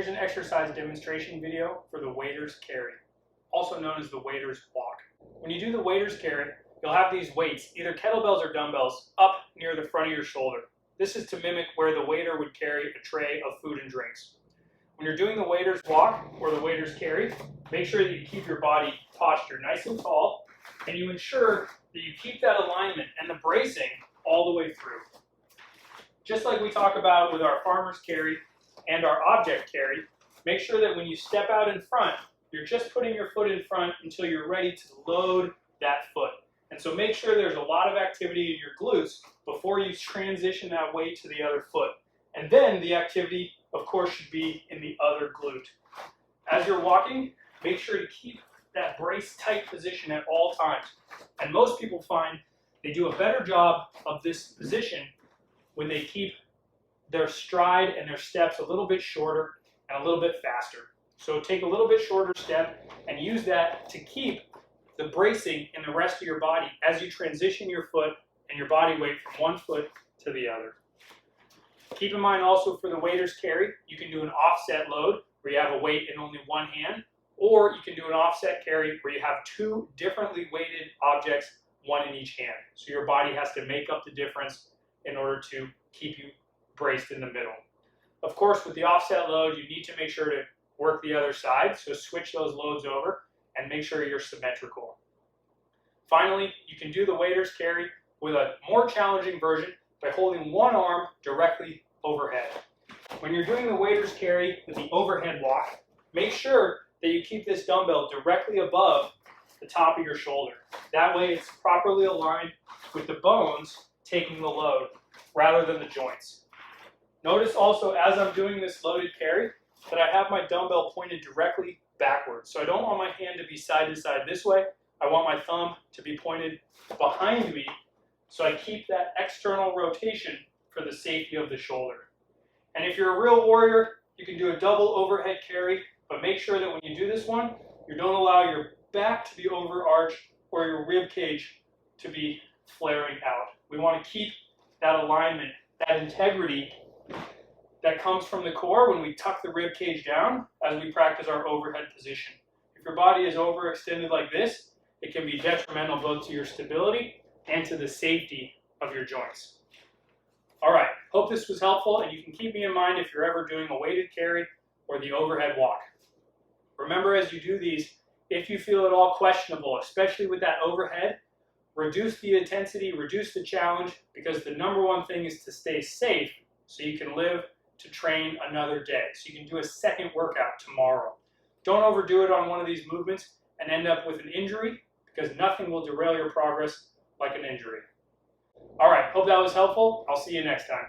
Here's an exercise demonstration video for the waiter's carry, also known as the waiter's walk. When you do the waiter's carry, you'll have these weights, either kettlebells or dumbbells, up near the front of your shoulder. This is to mimic where the waiter would carry a tray of food and drinks. When you're doing the waiter's walk or the waiter's carry, make sure that you keep your body posture nice and tall, and you ensure that you keep that alignment and the bracing all the way through. Just like we talk about with our farmer's carry and our object carry, make sure that when you step out in front, you're just putting your foot in front until you're ready to load that foot. And so make sure there's a lot of activity in your glutes before you transition that weight to the other foot. And then the activity, of course, should be in the other glute. As you're walking, make sure to keep that brace tight position at all times. And most people find they do a better job of this position when they keep their stride and their steps a little bit shorter and a little bit faster. So take a little bit shorter step and use that to keep the bracing in the rest of your body as you transition your foot and your body weight from one foot to the other. Keep in mind also for the waiter's carry, you can do an offset load where you have a weight in only one hand, or you can do an offset carry where you have two differently weighted objects, one in each hand. So your body has to make up the difference in order to keep you braced in the middle. Of course, with the offset load, you need to make sure to work the other side, so switch those loads over and make sure you're symmetrical. Finally, you can do the waiter's carry with a more challenging version by holding one arm directly overhead. When you're doing the waiter's carry with the overhead walk, make sure that you keep this dumbbell directly above the top of your shoulder. That way it's properly aligned with the bones taking the load rather than the joints. Notice also as I'm doing this loaded carry that I have my dumbbell pointed directly backwards. So I don't want my hand to be side to side this way. I want my thumb to be pointed behind me so I keep that external rotation for the safety of the shoulder. And if you're a real warrior, you can do a double overhead carry, but make sure that when you do this one, you don't allow your back to be overarched or your rib cage to be flaring out. We want to keep that alignment, that integrity that comes from the core when we tuck the rib cage down as we practice our overhead position. If your body is overextended like this, it can be detrimental both to your stability and to the safety of your joints. All right, hope this was helpful, and you can keep me in mind if you're ever doing a weighted carry or the overhead walk. Remember, as you do these, if you feel at all questionable, especially with that overhead, reduce the intensity, reduce the challenge, because the number one thing is to stay safe so you can live to train another day. So you can do a second workout tomorrow. Don't overdo it on one of these movements and end up with an injury, because nothing will derail your progress like an injury. All right, hope that was helpful. I'll see you next time.